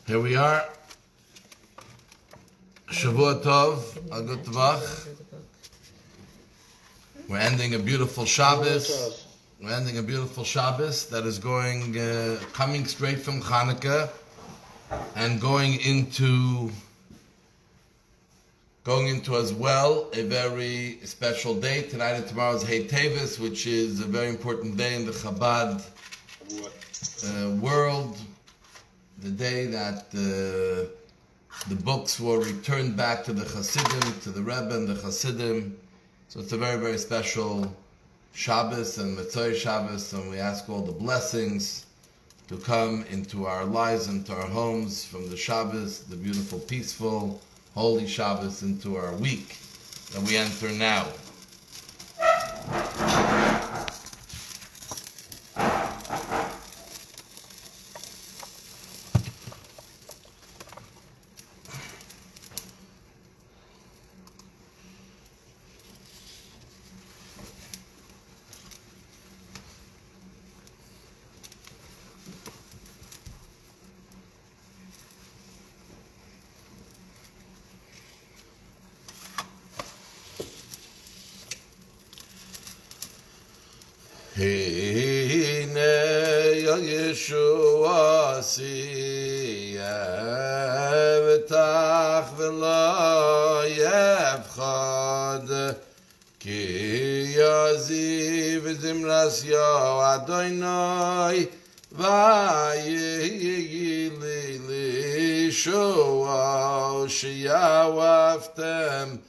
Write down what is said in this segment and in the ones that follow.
Here we are. Shavua Tov, Agut Tvach. We're ending a beautiful Shabbos. We're ending a beautiful Shabbos that is coming straight from Hanukkah and going into as well a very special day. Tonight and tomorrow is Hey Tevis, which is a very important day in the Chabad world. The day that the books were returned back to the Hasidim, to the Rebbe and the Hasidim. So it's a very, very special Shabbos and Motzei Shabbos, and we ask all the blessings to come into our lives, into our homes from the Shabbos, the beautiful, peaceful, holy Shabbos, into our week that we enter now. Hine Yeshua siyevtach v'lo yevchad ki yaziv zimras yo Adonai v'yihi li Yeshua sheyawaftem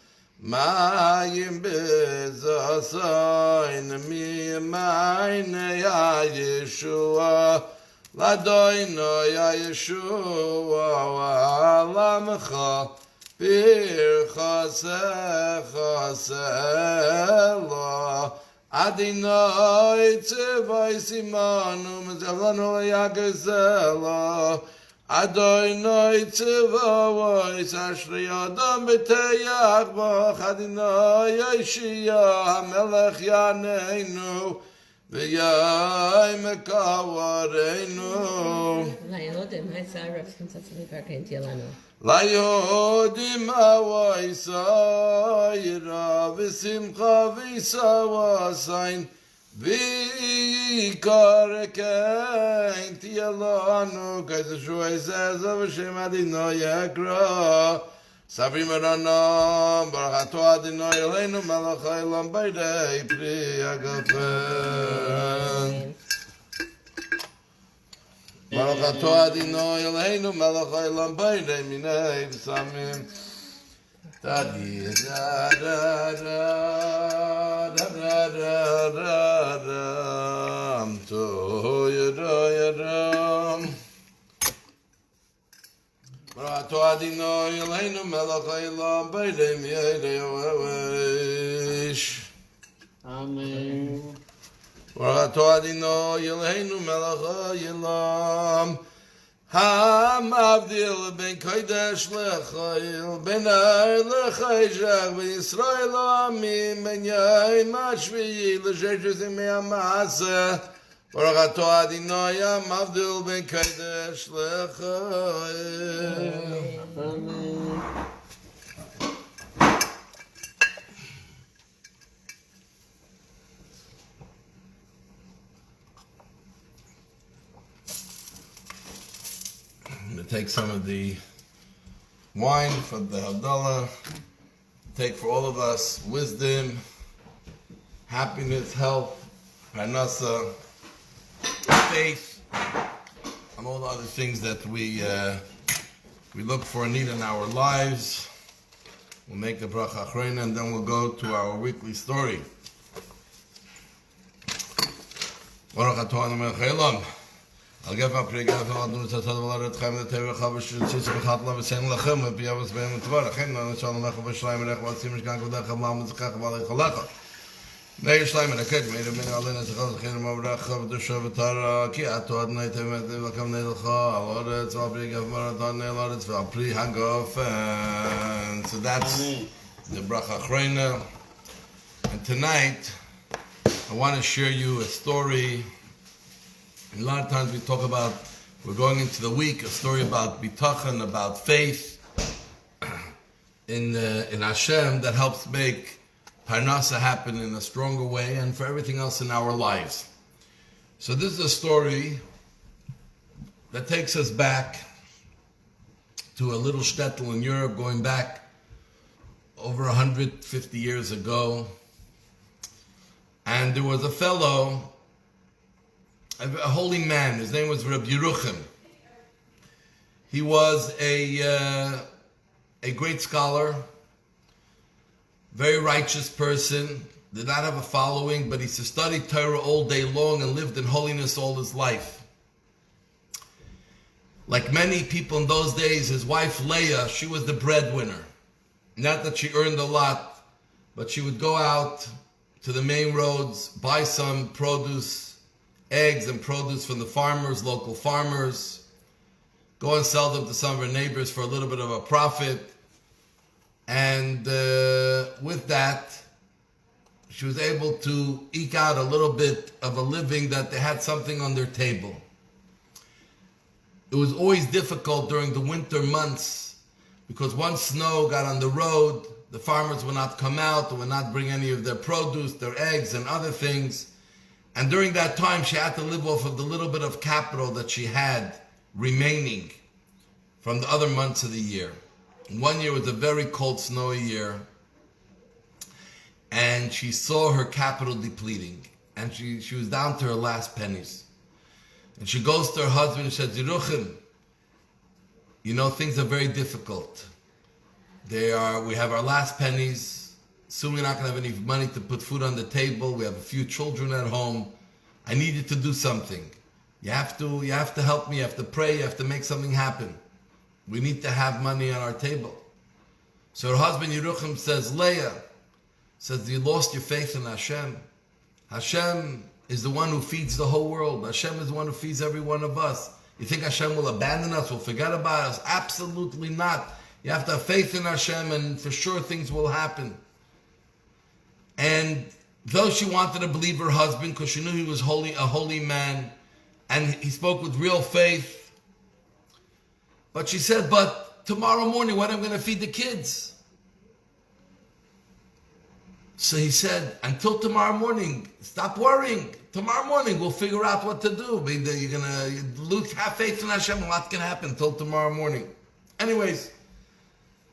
Mayim bezasayin mimayne ya Yeshua Ladoino ya Yeshua Alamcha birchasecha selo Adinoi tzivay simanu mezavlanu yageselo Adonai tzivavois ashri adam b'teyach b'ch Adonai Yeshia HaMelech yaneinu v'yay mekawareinu Layodim avaisayra v'simcha v'isavasayin V'yikar kein tiyalanu K'yzeshuay zezah v'shem Adonai yekra Savrim eranam Barachato Adonai Eloheinu melech haolam b'yedei pri hagafen Barachato Adonai Eloheinu melech haolam b'yedei minei v'samim Dadi da da da da da da da dam to yadam Barato Adonai Eloheinu melech haolam b'yedei miyedei oesh Amen. Barato Adonai Eloheinu melech haolam Havdallah ben kodesh lechayil ben ar lechayshach ben Yisrael amim ben yayim ashviyi l'sheshizim me'amasa Baruch atah Adonai Havdallah ben kodesh lechayil Amen. I'm going to take some of the wine from the Havdallah, take for all of us wisdom, happiness, health, parnasa, faith, and all the other things that we look for and need in our lives. We'll make the bracha achrona and then we'll go to our weekly story. Baruch atah Adonai melech haolam. I'll give up again for all the stuff of the time that they were covered to Chatla and saying Lachem, if you have been to Barachem, and so on the Shlaim and what seems to go back Hamam and Kakabal Halaka. Nay Shlaim and a kid made a min Alin as a Khadim of Rachav the Shavatara, Kiato at night, and they will come Nelcha, or it's all big of Marathon, or it's all pre Hangoff, and so that's the Bracha Achrona. And tonight, I want to share you a story. A lot of times we talk about We're going into the week, a story about bitachon, about faith in Hashem that helps make parnasa happen in a stronger way and for everything else in our lives. So this is a story that takes us back to a little shtetl in Europe, going back over 150 years ago. And there was a fellow, a holy man. His name was Rabbi Yeruchim. He was a great scholar, very righteous person, did not have a following, but he studied Torah all day long and lived in holiness all his life. Like many people in those days, his wife Leah, she was the breadwinner. Not that she earned a lot, but she would go out to the main roads, buy some produce, eggs and produce from the farmers, local farmers, go and sell them to some of her neighbors for a little bit of a profit. And with that, she was able to eke out a little bit of a living that they had something on their table. It was always difficult during the winter months because once snow got on the road, the farmers would not come out, they would not bring any of their produce, their eggs and other things. And during that time, she had to live off of the little bit of capital that she had remaining from the other months of the year. One year was a very cold, snowy year, and she saw her capital depleting, and she was down to her last pennies. And she goes to her husband and says, Yeruchim, you know, things are very difficult. We have our last pennies. Soon we're not going to have any money to put food on the table. We have a few children at home. I need you to do something. You have to help me. You have to pray. You have to make something happen. We need to have money on our table. So her husband Yeruchim says, Leah, says, you lost your faith in Hashem. Hashem is the one who feeds the whole world. Hashem is the one who feeds every one of us. You think Hashem will abandon us, will forget about us? Absolutely not. You have to have faith in Hashem and for sure things will happen. And though she wanted to believe her husband because she knew he was a holy man, and he spoke with real faith, but she said, but tomorrow morning, what am I going to feed the kids? So he said, until tomorrow morning, stop worrying. Tomorrow morning, we'll figure out what to do. You're going to have faith in Hashem, a lot can happen until tomorrow morning. Anyways,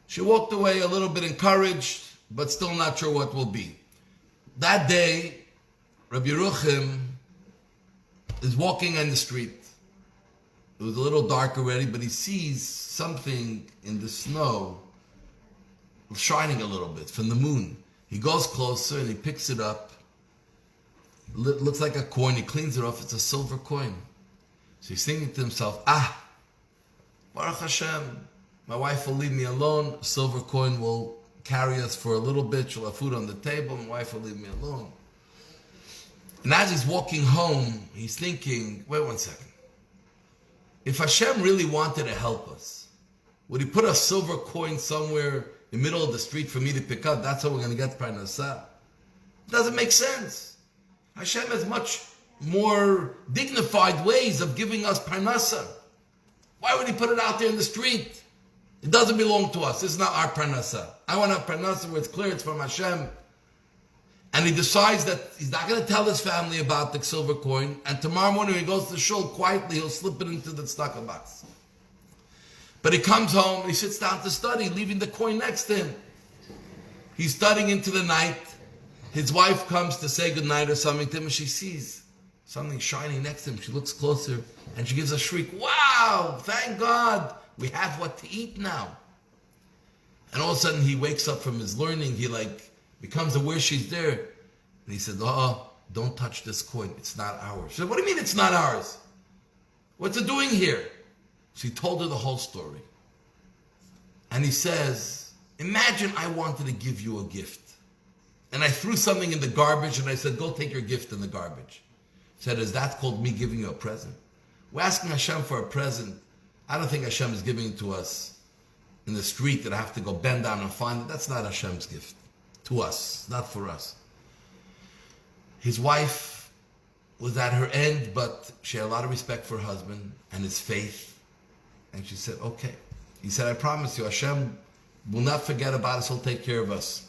she walked away a little bit encouraged, but still not sure what will be. That day, Rabbi Yeruchim is walking on the street. It was a little dark already, but he sees something in the snow shining a little bit from the moon. He goes closer and he picks it up. Looks like a coin. He cleans it off. It's a silver coin. So he's thinking to himself, Baruch Hashem, my wife will leave me alone. A silver coin will carry us for a little bit. She'll have food on the table. My wife will leave me alone. And as he's walking home, he's thinking, wait one second. If Hashem really wanted to help us, would he put a silver coin somewhere in the middle of the street for me to pick up? That's how we're going to get parnasa. It doesn't make sense. Hashem has much more dignified ways of giving us parnasa. Why would he put it out there in the street? It doesn't belong to us. This is not our parnasa. I want to have parnasa where it's clear it's from Hashem. And he decides that he's not going to tell his family about the silver coin. And tomorrow morning when he goes to the shul, quietly he'll slip it into the tzedakah box. But he comes home and he sits down to study, leaving the coin next to him. He's studying into the night. His wife comes to say goodnight or something to him, and she sees something shining next to him. She looks closer and she gives a shriek, wow, thank God, we have what to eat now. And all of a sudden he wakes up from his learning, he becomes aware she's there. And he said, don't touch this coin, it's not ours. She said, what do you mean it's not ours? What's it doing here? So he told her the whole story. And he says, imagine I wanted to give you a gift. And I threw something in the garbage and I said, go take your gift in the garbage. He said, is that called me giving you a present? We're asking Hashem for a present. I don't think Hashem is giving it to us in the street that I have to go bend down and find it. That's not Hashem's gift to us, not for us. His wife was at her end, but she had a lot of respect for her husband and his faith. And she said, okay. He said, I promise you, Hashem will not forget about us, he'll take care of us.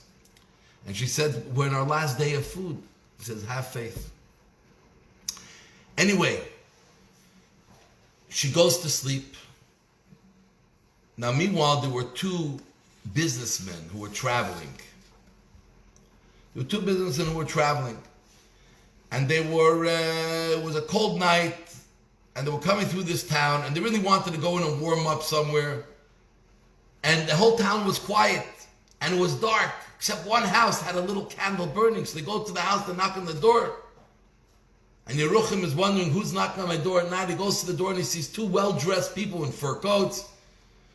And she said, we're in our last day of food. He says, have faith. Anyway, she goes to sleep. Now, meanwhile, there were two businessmen who were traveling. There were two businessmen who were traveling. And they were, it was a cold night, and they were coming through this town, and they really wanted to go in and warm up somewhere. And the whole town was quiet, and it was dark, except one house had a little candle burning. So they go to the house, they knock on the door. And Yeruchim is wondering who's knocking on my door at night. He goes to the door and he sees two well-dressed people in fur coats.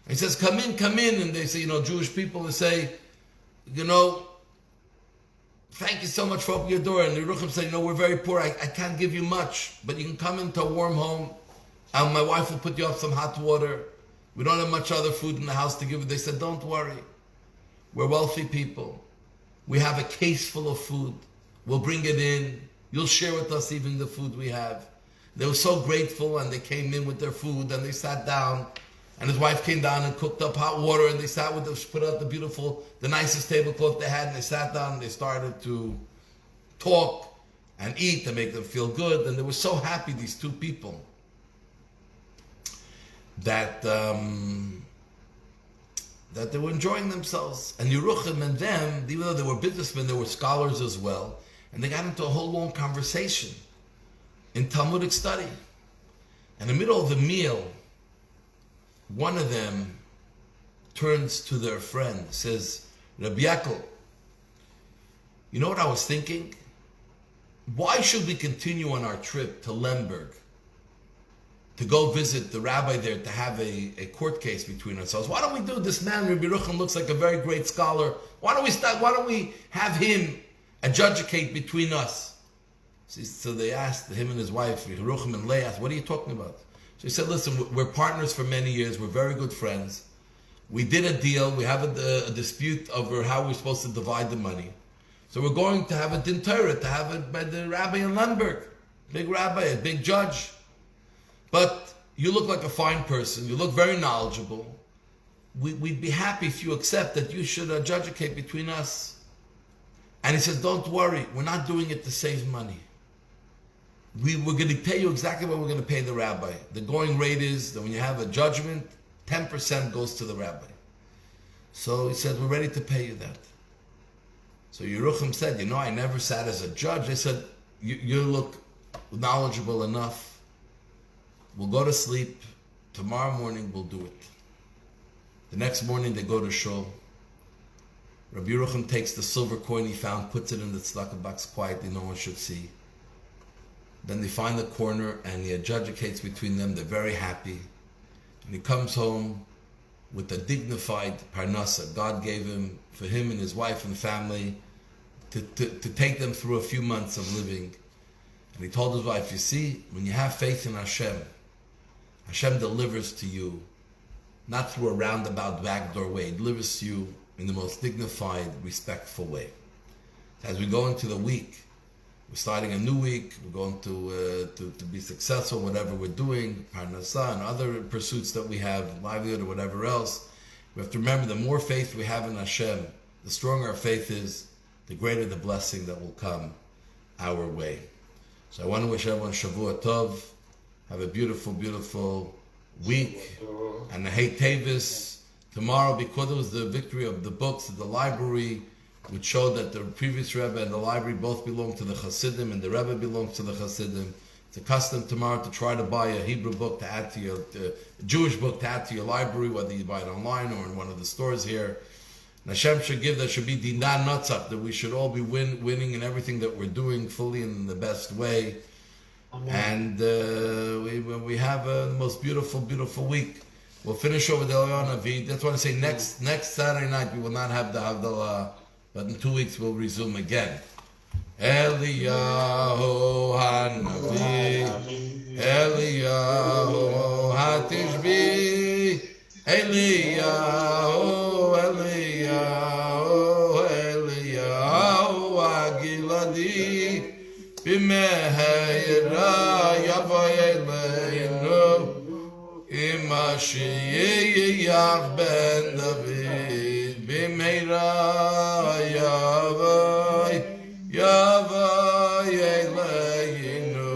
And he says, come in, come in. And they say, Jewish people, they say, thank you so much for opening your door. And the Yeruchim say, we're very poor. I can't give you much, but you can come into a warm home. And my wife will put you up some hot water. We don't have much other food in the house to give you. They said, don't worry. We're wealthy people. We have a case full of food. We'll bring it in. You'll share with us even the food we have. They were so grateful, and they came in with their food, and they sat down, and his wife came down and cooked up hot water, and they sat with them, put out the nicest tablecloth they had, and they sat down and they started to talk and eat and make them feel good. And they were so happy, these two people, that they were enjoying themselves. And Yeruchim and them, even though they were businessmen, they were scholars as well. And they got into a whole long conversation in Talmudic study. And in the middle of the meal, one of them turns to their friend, says, Rabbi Yaakov, you know what I was thinking? Why should we continue on our trip to Lemberg to go visit the rabbi there to have a court case between ourselves? Why don't we do this man, Rabbi Yeruchim, looks like a very great scholar. Why don't we have him adjudicate between us? So they asked him and his wife, Yeruchim and Leah, what are you talking about? So he said, listen, we're partners for many years. We're very good friends. We did a deal. We have a dispute over how we're supposed to divide the money. So we're going to have a din Torah, to have it by the rabbi in Lemberg. Big rabbi, a big judge. But you look like a fine person. You look very knowledgeable. We'd be happy if you accept that you should adjudicate between us. And he says, don't worry. We're not doing it to save money. We're going to pay you exactly what we're going to pay the rabbi. The going rate is that when you have a judgment, 10% goes to the rabbi. So he said, we're ready to pay you that. So Yeruchim said, I never sat as a judge. They said, you look knowledgeable enough. We'll go to sleep. Tomorrow morning we'll do it. The next morning they go to shul. Rabbi Yeruchim takes the silver coin he found, puts it in the tzedakah box quietly, no one should see. Then they find the corner and he adjudicates between them. They're very happy. And he comes home with a dignified parnasa God gave him, for him and his wife and family, to take them through a few months of living. And he told his wife, you see, when you have faith in Hashem, Hashem delivers to you, not through a roundabout backdoor way. He delivers to you in the most dignified, respectful way. As we go into the week, we're starting a new week, we're going to be successful, whatever we're doing, parnasa and other pursuits that we have, livelihood or whatever else. We have to remember, the more faith we have in Hashem, the stronger our faith is, the greater the blessing that will come our way. So I want to wish everyone Shavua Tov. Have a beautiful, beautiful week. And the Hey Tevis tomorrow, because it was the victory of the books of the library, which showed that the previous Rebbe and the library both belong to the Hasidim, and the Rebbe belongs to the Hasidim. It's a custom tomorrow to try to buy a Hebrew book to add to your, a Jewish book to add to your library, whether you buy it online or in one of the stores here. And Hashem should give, there should be dinan notzach, that we should all be winning in everything that we're doing fully in the best way. Amen. And we have the most beautiful, beautiful week. We'll finish over the Eliyahu Navi. That's why I say next Saturday night we will not have the Havdallah, but in 2 weeks we'll resume again. Eliyahu Hanavi, Eliyahu Hatishbi, Eliyahu, Eliyahu, Eliyahu Agiladi, B'meheira yavai eleinu Mashiach ben David B'meheira yavai eleinu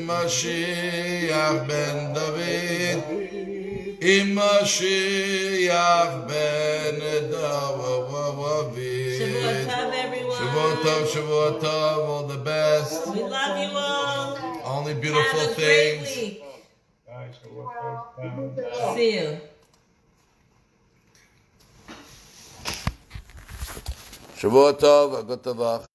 Mashiach ben David Mashiach ben David. Shavua Tov, everyone. Shavua Tov, all the best. We love you all. Only beautiful Have a things. great week. See you. Shavua Tov, Agatavach.